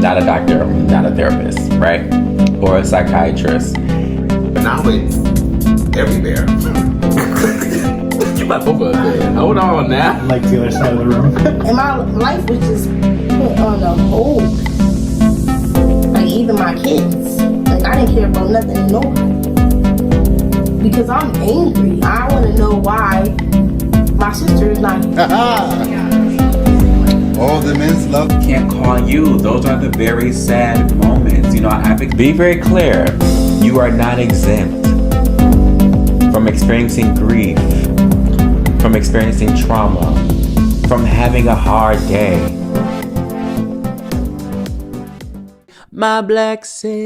not a doctor, not a therapist, right? Or a psychiatrist. Now it's everywhere. You my football fan. Hold on now. Like the other side of the room. And my life was just put on a hold. Like, even my kids. Like, I didn't care about nothing and nobody. Because I'm angry. I want to know why my sister is not here. All the men's love. Can't call you. Those are the very sad moments. You know, I have to be very clear. You are not exempt from experiencing grief, from experiencing trauma, from having a hard day. My black self.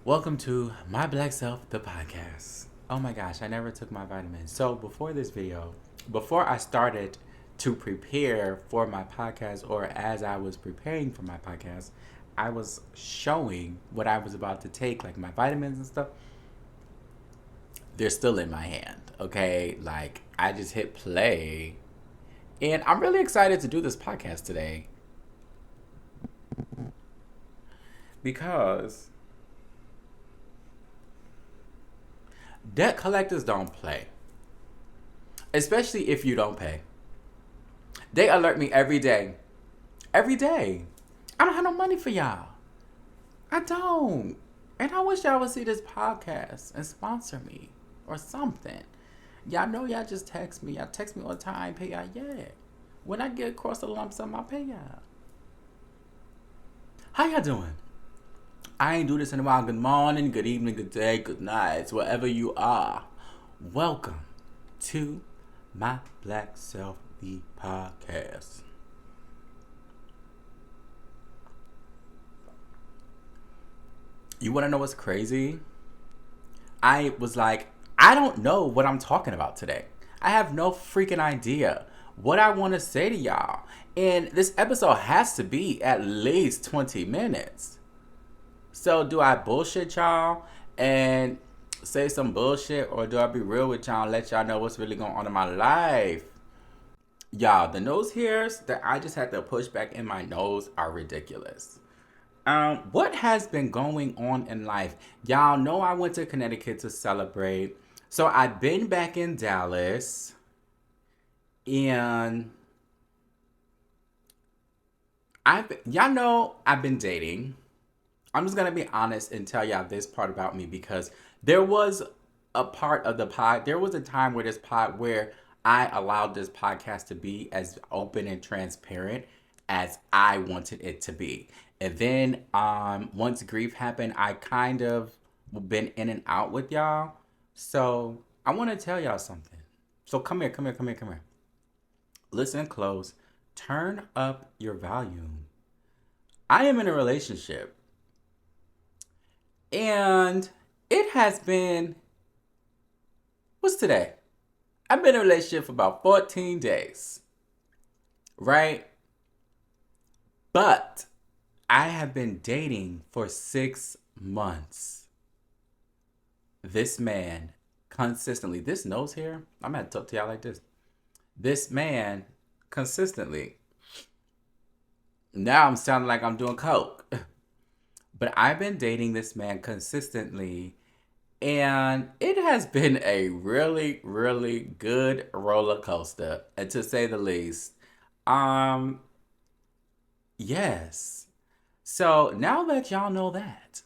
Welcome to My Black Self, the podcast. Oh my gosh, I never took my vitamins. So before this video, before I started to prepare for my podcast, or as I was preparing for my podcast, I was showing what I was about to take, like my vitamins and stuff. They're still in my hand, okay? Like, I just hit play. And I'm really excited to do this podcast today. Because debt collectors don't play. Especially if you don't pay. They alert me every day. Every day. I don't have no money for y'all. I don't. And I wish y'all would see this podcast and sponsor me or something. Y'all know y'all just text me. Y'all text me all the time. Pay y'all, yeah. When I get across the lump sum, I'll pay y'all. How y'all doing? I ain't do this in a while. Good morning, good evening, good day, good night, wherever you are. Welcome to My Black Self, the podcast. You want to know what's crazy? I was like, I don't know what I'm talking about today. I have no freaking idea what I want to say to y'all. And this episode has to be at least 20 minutes. So do I bullshit y'all and say some bullshit, or do I be real with y'all and let y'all know what's really going on in my life? Y'all, the nose hairs that I just had to push back in my nose are ridiculous. What has been going on in life? Y'all know I went to Connecticut to celebrate. So I've been back in Dallas. And y'all know I've been dating. I'm just going to be honest and tell y'all this part about me, because there was a part of the pod. There was a time where I allowed this podcast to be as open and transparent as I wanted it to be. And then once grief happened, I kind of been in and out with y'all. So I want to tell y'all something. So come here. Listen close. Turn up your volume. I am in a relationship. And it has been, what's today? I've been in a relationship for about 14 days. Right? But I have been dating for 6 months. This man consistently, this nose hair, I'm going to talk to y'all like this. This man consistently. Now I'm sounding like I'm doing coke. But I've been dating this man consistently, and it has been a really, really good roller coaster, to say the least. Yes. So now that y'all know that,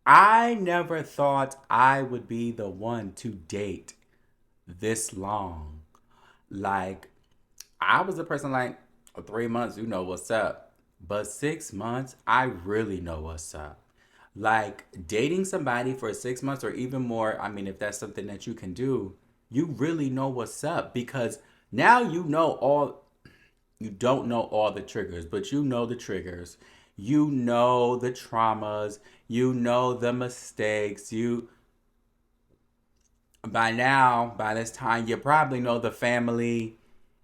I never thought I would be the one to date this long. Like, I was a person like, 3 months, you know what's up. But 6 months, I really know what's up. Like, dating somebody for 6 months or even more, I mean, if that's something that you can do, you really know what's up. Because now you don't know all the triggers, but you know the triggers. You know the traumas. You know the mistakes. By this time, you probably know the family.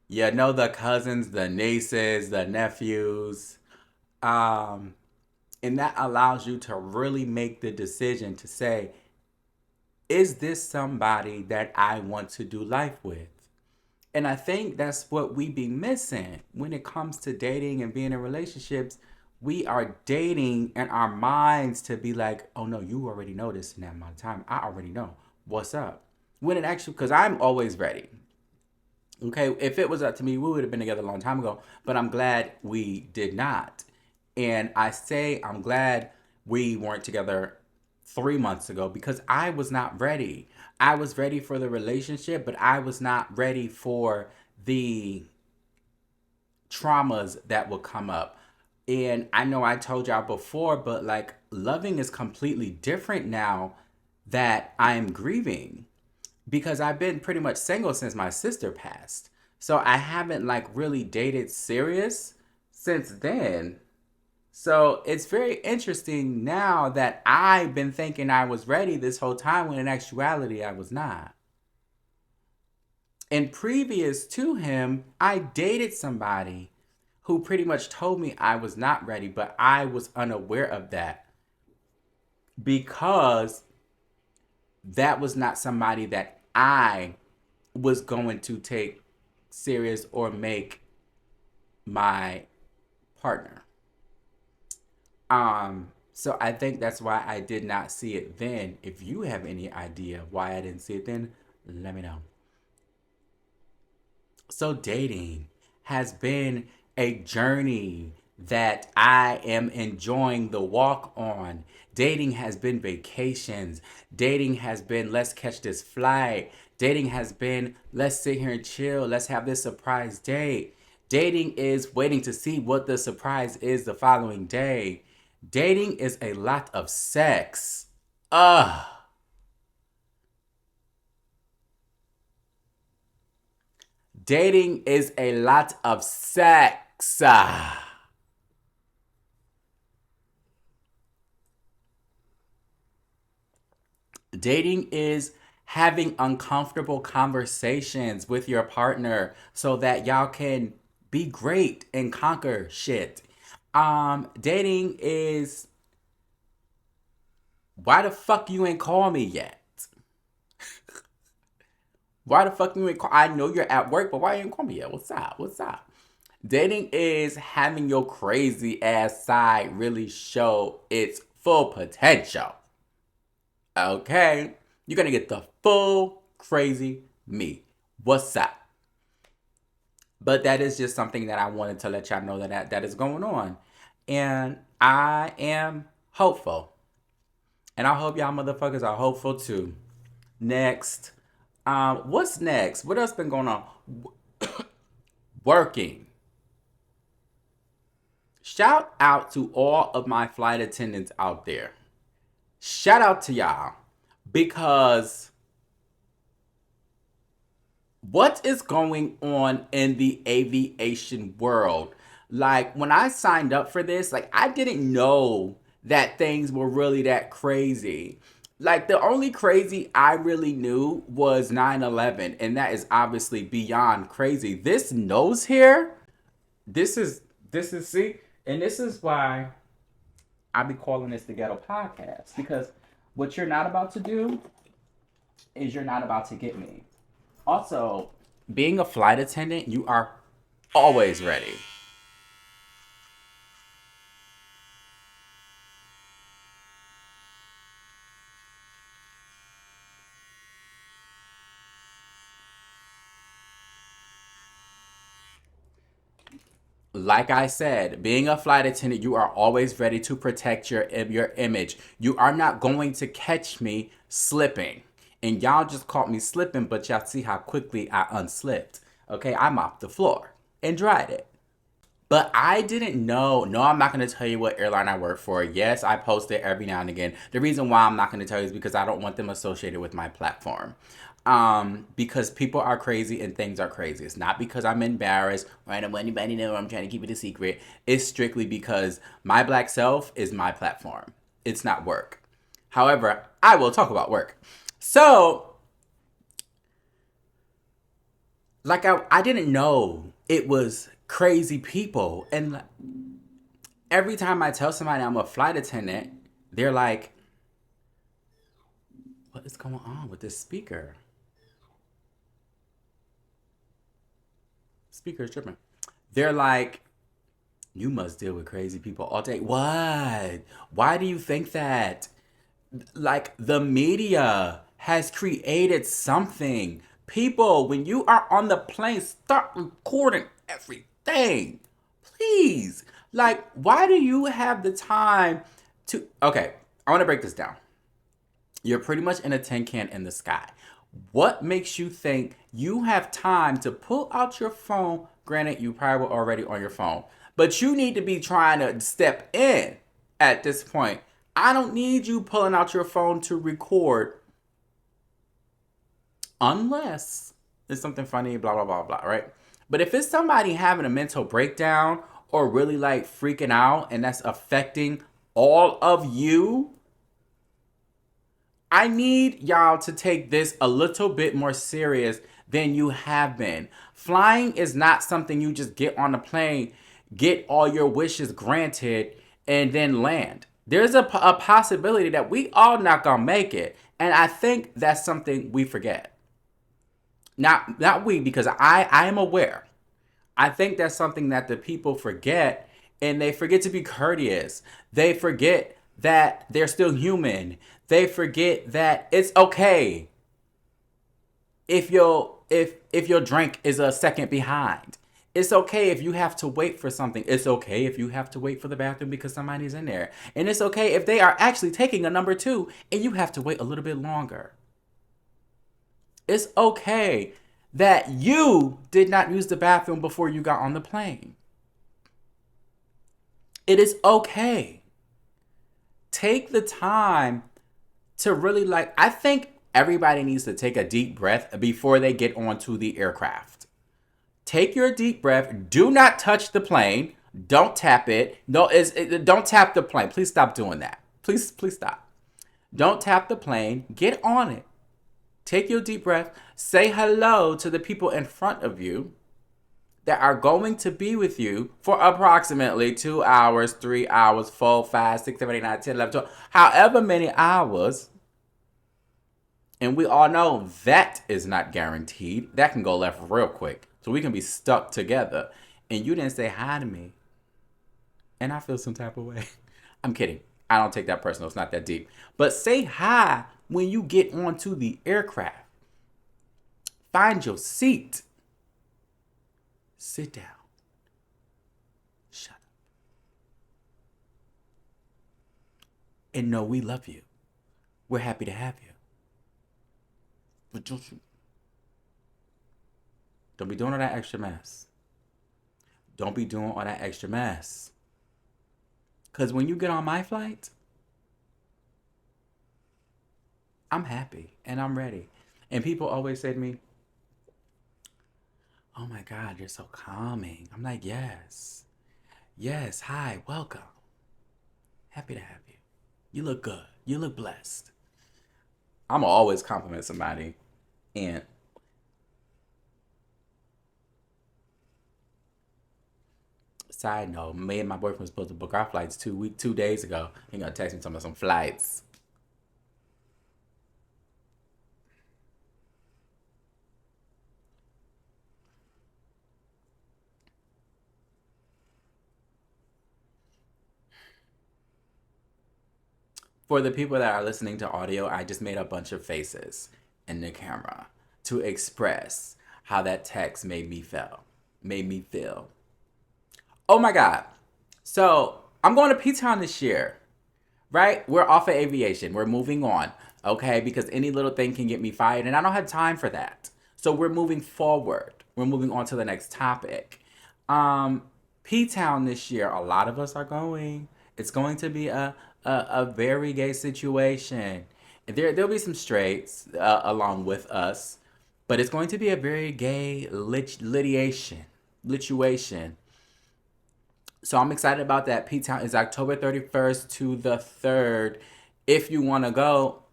You know the cousins, the nieces, the nephews. And that allows you to really make the decision to say, is this somebody that I want to do life with? And I think that's what we be missing when it comes to dating and being in relationships. We are dating in our minds to be like, oh no, you already know this in that amount of time. I already know what's up. When it actually, because I'm always ready. Okay, if it was up to me, we would have been together a long time ago. But I'm glad we did not. And I say I'm glad we weren't together 3 months ago because I was not ready. I was ready for the relationship, but I was not ready for the traumas that will come up. And I know I told y'all before, but like loving is completely different now that I am grieving because I've been pretty much single since my sister passed. So I haven't like really dated serious since then. So it's very interesting now that I've been thinking I was ready this whole time when in actuality I was not. And previous to him, I dated somebody who pretty much told me I was not ready, but I was unaware of that because that was not somebody that I was going to take serious or make my partner. So I think that's why I did not see it then. If you have any idea why I didn't see it then, let me know. So dating has been a journey that I am enjoying the walk on. Dating has been vacations. Dating has been let's catch this flight. Dating has been let's sit here and chill. Let's have this surprise date. Dating is waiting to see what the surprise is the following day. Dating is a lot of sex. Ugh. Dating is a lot of sex. Dating is having uncomfortable conversations with your partner so that y'all can be great and conquer shit. Dating is why the fuck you ain't call me yet? Why the fuck you ain't call? I know you're at work, but why you ain't call me yet? What's up? What's up? Dating is having your crazy ass side really show its full potential. Okay? You're gonna get the full crazy me. What's up? But that is just something that I wanted to let y'all know that is going on. And I am hopeful. And I hope y'all motherfuckers are hopeful too. Next. What's next? What else been going on? Working. Shout out to all of my flight attendants out there. Shout out to y'all. Because what is going on in the aviation world? Like, when I signed up for this, like, I didn't know that things were really that crazy. Like, the only crazy I really knew was 9/11, and that is obviously beyond crazy. This nose here, this is, see, and this is why I be calling this the Ghetto Podcast, because what you're not about to do is you're not about to get me. Also, being a flight attendant, you are always ready. Like I said, being a flight attendant, you are always ready to protect your image. You are not going to catch me slipping. And y'all just caught me slipping, but y'all see how quickly I unslipped. Okay, I mopped the floor and dried it. But I didn't know. No, I'm not going to tell you what airline I work for. Yes, I post it every now and again. The reason why I'm not going to tell you is because I don't want them associated with my platform. Because people are crazy and things are crazy. It's not because I'm embarrassed or I don't want anybody to know. I'm trying to keep it a secret. It's strictly because my black self is my platform. It's not work. However, I will talk about work. So, like, I didn't know it was crazy people. And every time I tell somebody I'm a flight attendant, they're like, what is going on with this speaker? Speaker is tripping. They're like, you must deal with crazy people all day. What? Why do you think that? Like, the media has created something. People, when you are on the plane, start recording everything. Please. Like, why do you have the time to. Okay, I want to break this down. You're pretty much in a tin can in the sky. What makes you think you have time to pull out your phone? Granted, you probably were already on your phone, but you need to be trying to step in at this point. I don't need you pulling out your phone to record unless it's something funny, blah, blah, blah, blah, right? But if it's somebody having a mental breakdown or really like freaking out and that's affecting all of you, I need y'all to take this a little bit more serious than you have been. Flying is not something you just get on a plane, get all your wishes granted, and then land. There's a possibility that we all not gonna make it. And I think that's something we forget. Not we, because I am aware. I think that's something that the people forget, and they forget to be courteous. They forget that they're still human. They forget that it's okay if your drink is a second behind. It's okay if you have to wait for something. It's okay if you have to wait for the bathroom because somebody's in there. And it's okay if they are actually taking a number 2 and you have to wait a little bit longer. It's okay that you did not use the bathroom before you got on the plane. It is okay. Take the time to really I think everybody needs to take a deep breath before they get onto the aircraft. Take your deep breath. Do not touch the plane. Don't tap it. No, don't tap the plane. Please stop doing that. Please stop. Don't tap the plane. Get on it. Take your deep breath. Say hello to the people in front of you that are going to be with you for approximately 2 hours, 3 hours, 4, 5, 6, 7, 8, 9, 10, 11, 12, however many hours. And we all know that is not guaranteed. That can go left real quick. So we can be stuck together. And you didn't say hi to me. And I feel some type of way. I'm kidding. I don't take that personal. It's not that deep. But say hi when you get onto the aircraft. Find your seat. Sit down. Shut up. And know we love you. We're happy to have you. But don't be doing all that extra mess. Don't be doing all that extra mess. Because when you get on my flight, I'm happy and I'm ready. And people always say to me, oh my God, you're so calming. I'm like, yes. Yes, hi, welcome. Happy to have you. You look good. You look blessed. I'm always compliment somebody. And side note, me and my boyfriend were supposed to book our flights 2 days ago. He gonna text me talking about some flights. For the people that are listening to audio, I just made a bunch of faces in the camera to express how that text made me feel. Oh my God. So I'm going to P-Town this year, right? We're off of aviation. We're moving on, okay? Because any little thing can get me fired, and I don't have time for that. So we're moving forward. We're moving on to the next topic. P-Town this year, a lot of us are going. It's going to be a very gay situation. There'll be some straights along with us, but it's going to be a very gay lituation. So I'm excited about that. P-Town is October 31st to the 3rd. If you want to go,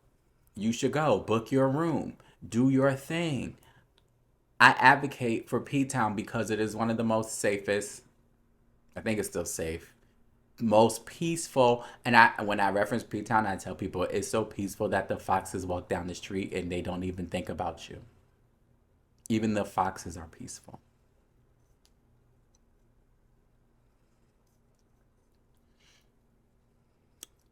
you should go. Book your room. Do your thing. I advocate for P-Town because it is one of the most safest. I think it's still safe. Most peaceful. And when I reference P-Town, I tell people it's so peaceful that the foxes walk down the street and they don't even think about you. Even the foxes are peaceful.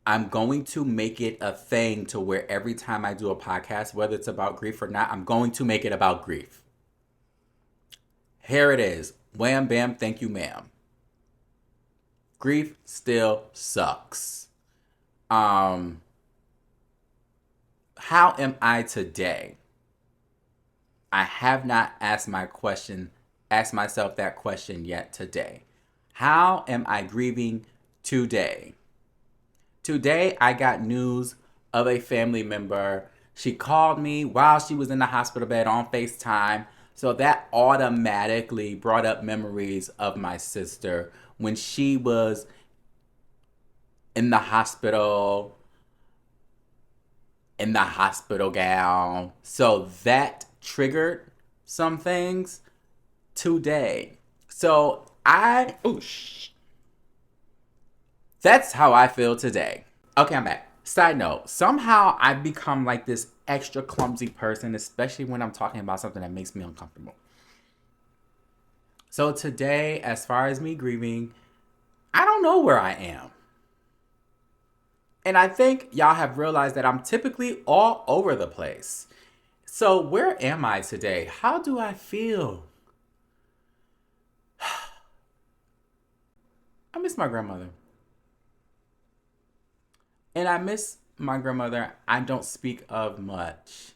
I'm going to make it a thing to where every time I do a podcast, whether it's about grief or not, I'm going to make it about grief. Here it is. Wham, bam, thank you, ma'am. Grief still sucks. How am I today? I have not asked myself that question yet today. How am I grieving today? Today, I got news of a family member. She called me while she was in the hospital bed on FaceTime. So that automatically brought up memories of my sister when she was in the hospital, gown. So that triggered some things today. So that's how I feel today. Okay, I'm back. Side note, somehow I've become like this extra clumsy person, especially when I'm talking about something that makes me uncomfortable. So today, as far as me grieving, I don't know where I am. And I think y'all have realized that I'm typically all over the place. So where am I today? How do I feel? I miss my grandmother. And I miss my grandmother I don't speak of much.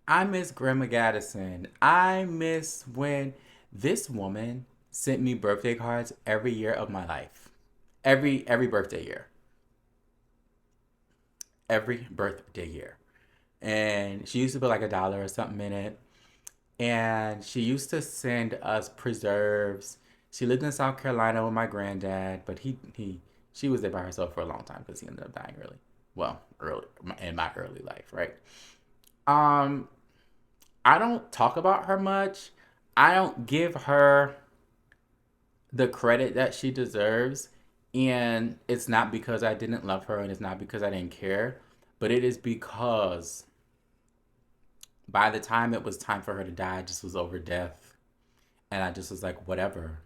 I miss Grandma Gaddison. I miss when this woman sent me birthday cards every year of my life. Every birthday year. Every birthday year. And she used to put like $1 or something in it. And she used to send us preserves. She lived in South Carolina with my granddad, but she was there by herself for a long time because he ended up dying early. Well, early in my early life, right? I don't talk about her much. I don't give her the credit that she deserves. And it's not because I didn't love her and it's not because I didn't care, but it is because by the time it was time for her to die, I just was over death. And I just was like, whatever.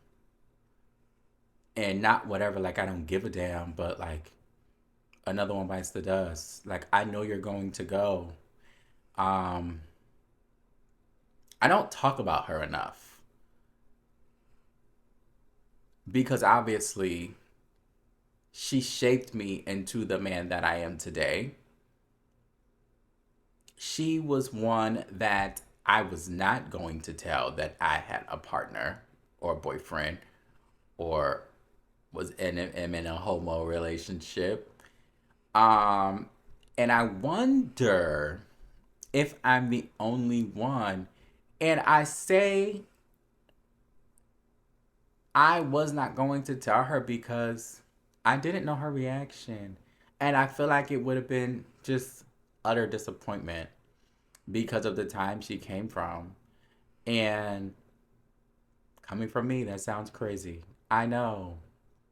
And not whatever, like I don't give a damn, but like another one bites the dust. Like I know you're going to go. I don't talk about her enough. Because obviously she shaped me into the man that I am today. She was one that I was not going to tell that I had a partner or a boyfriend or was in a homo relationship. And I wonder if I'm the only one. And I say I was not going to tell her because I didn't know her reaction. And I feel like it would have been just utter disappointment because of the time she came from. And coming from me, that sounds crazy. I know.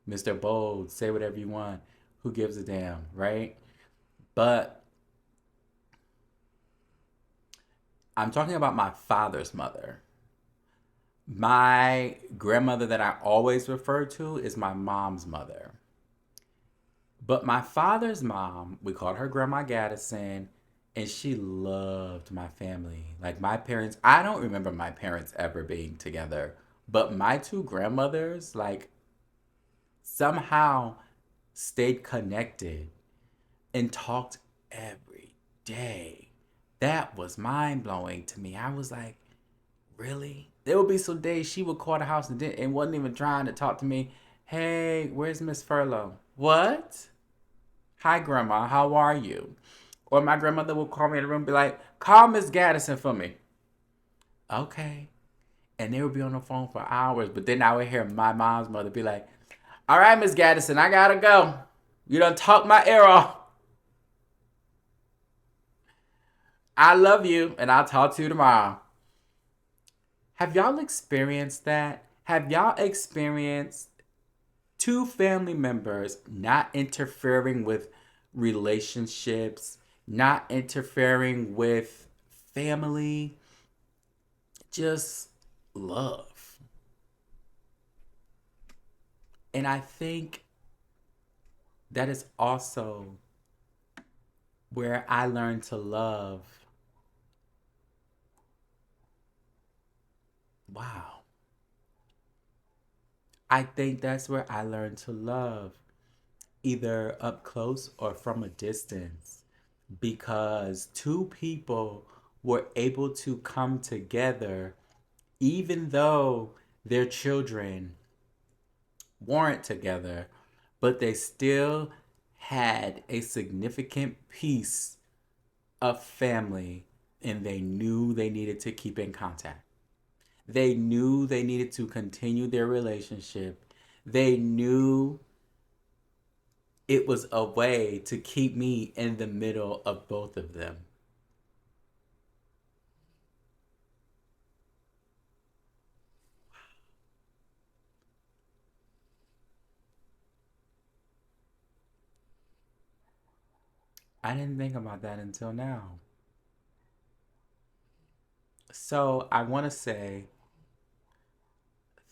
Mr. Bold, say whatever you want. Who gives a damn, right? But I'm talking about my father's mother. My grandmother that I always refer to is my mom's mother. But my father's mom, we called her Grandma Gaddison, and she loved my family. Like my parents, I don't remember my parents ever being together, but my two grandmothers, like, somehow stayed connected and talked every day. That was mind blowing to me. I was like, really? There would be some days she would call the house and wasn't even trying to talk to me. Hey, where's Miss Furlow? What? Hi, Grandma. How are you? Or my grandmother would call me in the room and be like, call Miss Gaddison for me. Okay. And they would be on the phone for hours. But then I would hear my mom's mother be like, all right, Miss Gaddison, I gotta go. You done talked my ear off. I love you, and I'll talk to you tomorrow. Have y'all experienced that? Have y'all experienced two family members not interfering with relationships, not interfering with family, just love? And I think that is also where I learned to love. Wow. I think that's where I learned to love, either up close or from a distance, because two people were able to come together even though their children weren't together, but they still had a significant piece of family and they knew they needed to keep in contact. They knew they needed to continue their relationship. They knew it was a way to keep me in the middle of both of them. I didn't think about that until now. So I want to say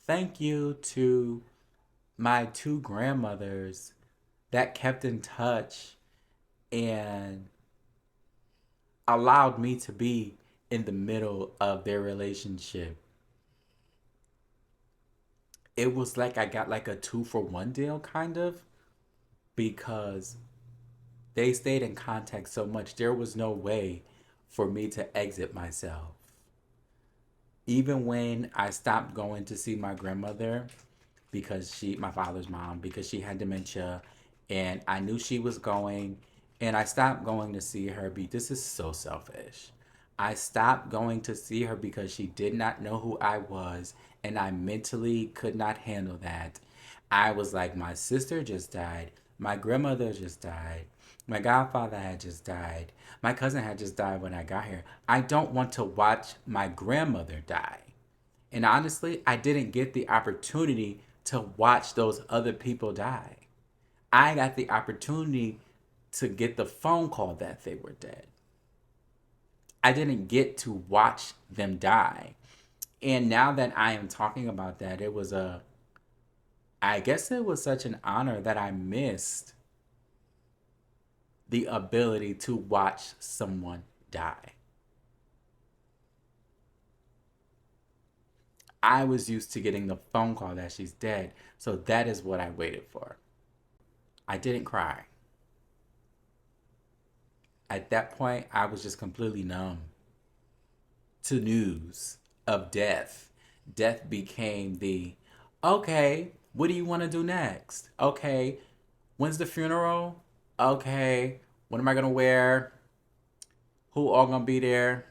thank you to my two grandmothers that kept in touch and allowed me to be in the middle of their relationship. It was like I got like a 2-for-1 deal, kind of, because they stayed in contact so much. There was no way for me to exit myself. Even when I stopped going to see my grandmother, because my father's mom, because she had dementia, and I knew she was going, and I stopped going to see her. This is so selfish. I stopped going to see her because she did not know who I was, and I mentally could not handle that. I was like, my sister just died, my grandmother just died, my godfather had just died, my cousin had just died when I got here. I don't want to watch my grandmother die. And honestly, I didn't get the opportunity to watch those other people die. I got the opportunity to get the phone call that they were dead. I didn't get to watch them die. And now that I am talking about that, I guess it was such an honor that I missed the ability to watch someone die. I was used to getting the phone call that she's dead, so that is what I waited for. I didn't cry. At that point, I was just completely numb to news of death. Death became the, okay, what do you want to do next? Okay, when's the funeral? Okay, what am I gonna wear? Who all gonna be there?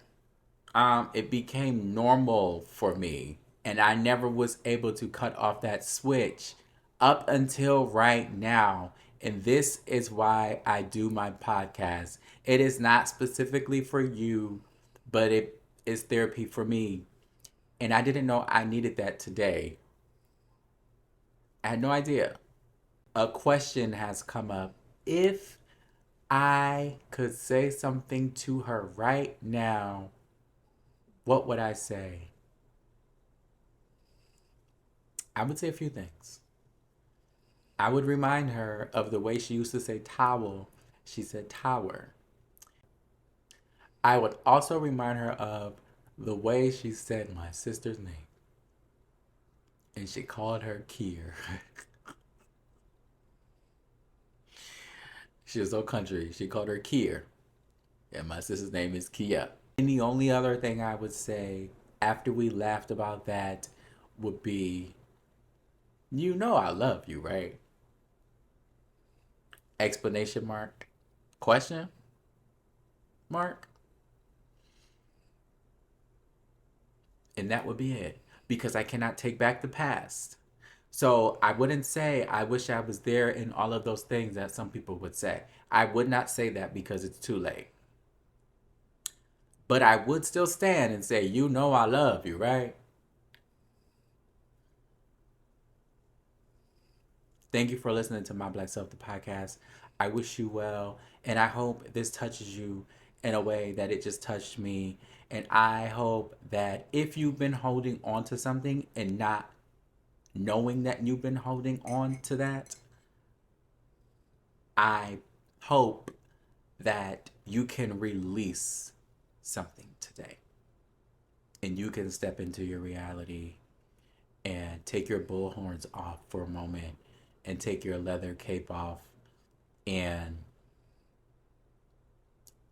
It became normal for me, and I never was able to cut off that switch up until right now. And this is why I do my podcast. It is not specifically for you, but it is therapy for me. And I didn't know I needed that today. I had no idea. A question has come up. If I could say something to her right now, what would I say? I would say a few things. I would remind her of the way she used to say towel. She said tower. I would also remind her of the way she said my sister's name. And she called her Kier. She was so country. She called her Kier. And my sister's name is Kia. And the only other thing I would say after we laughed about that would be, you know I love you, right? Explanation mark. Question mark. And that would be it. Because I cannot take back the past. So I wouldn't say I wish I was there in all of those things that some people would say. I would not say that because it's too late. But I would still stand and say, you know I love you, right? Thank you for listening to My Black Self, the podcast. I wish you well, and I hope this touches you in a way that it just touched me. And I hope that if you've been holding on to something and not knowing that you've been holding on to that, I hope that you can release something today and you can step into your reality and take your bullhorns off for a moment and take your leather cape off and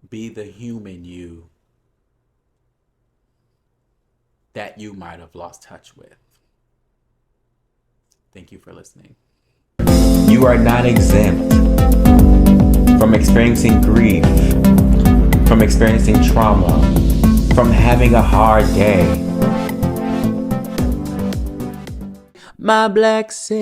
be the human you that you might have lost touch with. Thank you for listening. You are not exempt from experiencing grief, from experiencing trauma, from having a hard day. My black self.